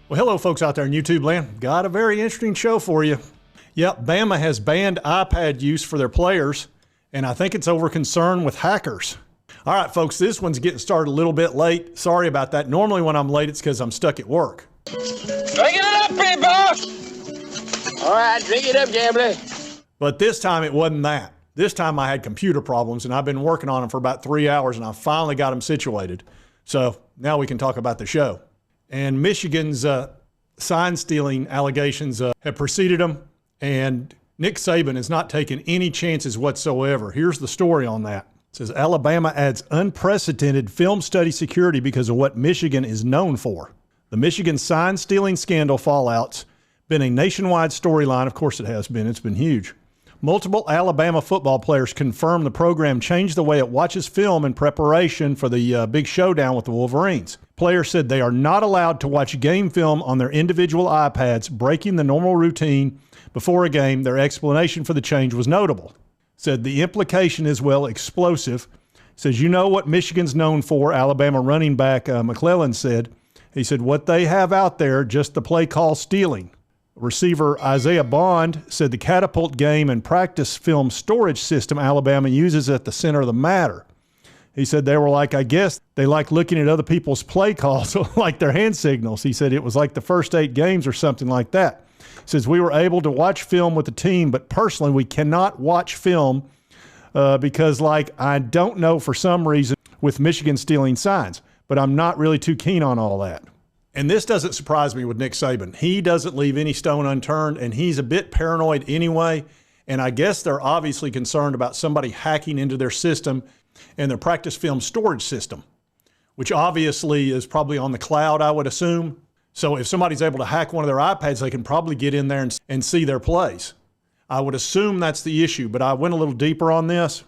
Well, hello, folks out there in YouTube land. Got a very interesting show for you. Yep, Bama has banned iPad use for their players, and I think it's over concern with hackers. All right, folks, this one's getting started a little bit late. Sorry about that. Normally when I'm late, it's because I'm stuck at work. Drink it up, big boss! All right, drink it up, gambler. But this time it wasn't that. This time I had computer problems, and I've been working on them for about 3 hours, and I finally got them situated. So now we can talk about the show. And Michigan's sign stealing allegations have preceded them, and Nick Saban has not taken any chances whatsoever. Here's the story on that. It says Alabama adds unprecedented film study security because of what Michigan is known for. The Michigan sign stealing scandal fallout's been a nationwide storyline. Of course it has been. It's been huge. Multiple Alabama football players confirm the program changed the way it watches film in preparation for the big showdown with the Wolverines. Players said they are not allowed to watch game film on their individual iPads, breaking the normal routine before a game. Their explanation for the change was notable. Said the implication is, well, explosive. Says, you know what Michigan's known for, Alabama running back McClellan said. He said, what they have out there, just the play call stealing. Receiver Isaiah Bond said the catapult game and practice film storage system Alabama uses at the center of the matter. He said they were like, I guess they like looking at other people's play calls like their hand signals. He said it was like the first 8 games or something like that. He says we were able to watch film with the team, but personally we cannot watch film because I don't know for some reason with Michigan stealing signs, but I'm not really too keen on all that. And this doesn't surprise me with Nick Saban. He doesn't leave any stone unturned, and he's a bit paranoid anyway. And I guess they're obviously concerned about somebody hacking into their system and their practice film storage system, which obviously is probably on the cloud, I would assume. So if somebody's able to hack one of their iPads, they can probably get in there and see their plays. I would assume that's the issue, but I went a little deeper on this.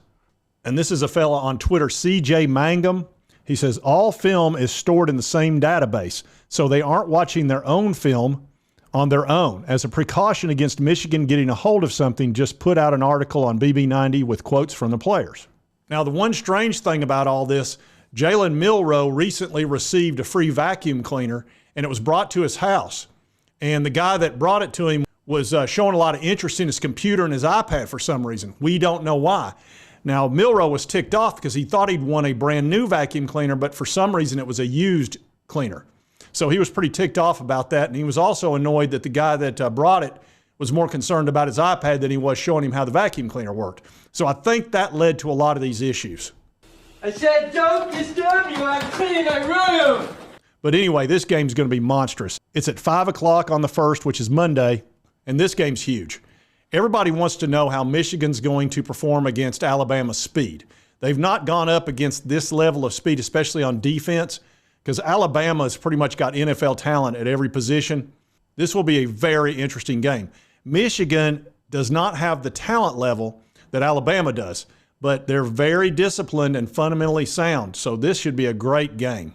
And this is a fella on Twitter, CJ Mangum. He says all film is stored in the same database, so they aren't watching their own film on their own. As a precaution against Michigan getting a hold of something, just put out an article on BB90 with quotes from the players. Now, the one strange thing about all this, Jalen Milroe recently received a free vacuum cleaner, and it was brought to his house. And the guy that brought it to him was showing a lot of interest in his computer and his iPad for some reason. We don't know why. Now, Milroe was ticked off because he thought he'd won a brand new vacuum cleaner, but for some reason it was a used cleaner. So he was pretty ticked off about that, and he was also annoyed that the guy that brought it was more concerned about his iPad than he was showing him how the vacuum cleaner worked. So I think that led to a lot of these issues. I said, don't disturb you, I'm cleaning my room! But anyway, this game's going to be monstrous. It's at 5 o'clock on the 1st, which is Monday, and this game's huge. Everybody wants to know how Michigan's going to perform against Alabama's speed. They've not gone up against this level of speed, especially on defense, because Alabama's pretty much got NFL talent at every position. This will be a very interesting game. Michigan does not have the talent level that Alabama does, but they're very disciplined and fundamentally sound, so this should be a great game.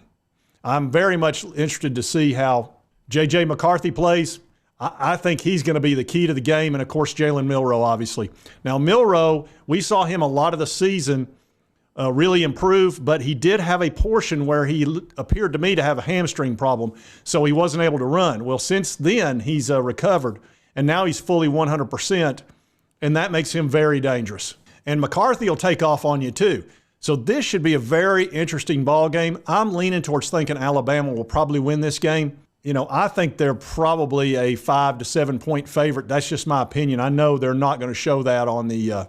I'm very much interested to see how J.J. McCarthy plays. I think he's going to be the key to the game, and of course Jalen Milroe, obviously. Now Milroe, we saw him a lot of the season really improve, but he did have a portion where he appeared to me to have a hamstring problem, so he wasn't able to run. Well, since then he's recovered, and now he's fully 100%, and that makes him very dangerous. And McCarthy will take off on you too. So this should be a very interesting ball game. I'm leaning towards thinking Alabama will probably win this game. You know, I think they're probably a 5 to 7 point favorite. That's just my opinion. I know they're not going to show that on the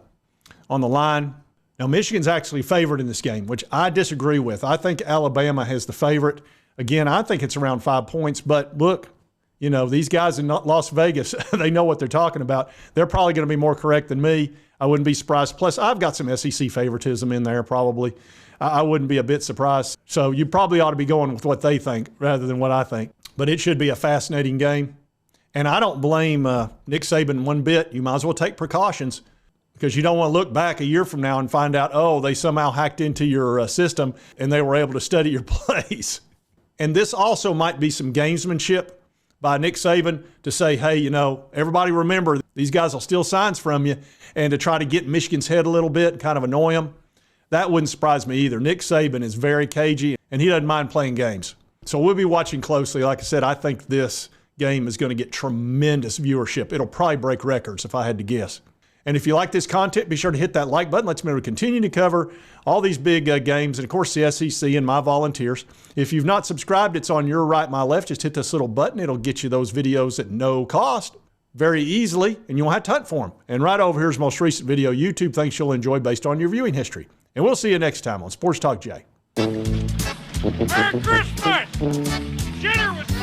line. Now, Michigan's actually favored in this game, which I disagree with. I think Alabama has the favorite. Again, I think it's around 5 points. But look, you know, these guys in Las Vegas, they know what they're talking about. They're probably going to be more correct than me. I wouldn't be surprised. Plus, I've got some SEC favoritism in there probably. I wouldn't be a bit surprised. So you probably ought to be going with what they think rather than what I think. But it should be a fascinating game. And I don't blame Nick Saban one bit. You might as well take precautions because you don't want to look back a year from now and find out, oh, they somehow hacked into your system and they were able to study your plays. And this also might be some gamesmanship by Nick Saban to say, hey, you know, everybody remember these guys will steal signs from you, and to try to get in Michigan's head a little bit and kind of annoy them. That wouldn't surprise me either. Nick Saban is very cagey, and he doesn't mind playing games. So we'll be watching closely. Like I said, I think this game is going to get tremendous viewership. It'll probably break records if I had to guess. And if you like this content, be sure to hit that like button. Let's remember to continue to cover all these big games and, of course, the SEC and my volunteers. If you've not subscribed, it's on your right, my left. Just hit this little button. It'll get you those videos at no cost very easily, and you won't have to hunt for them. And right over here's the most recent video YouTube thinks you'll enjoy based on your viewing history. And we'll see you next time on Sports Talk Jay. Merry Christmas! Dinner was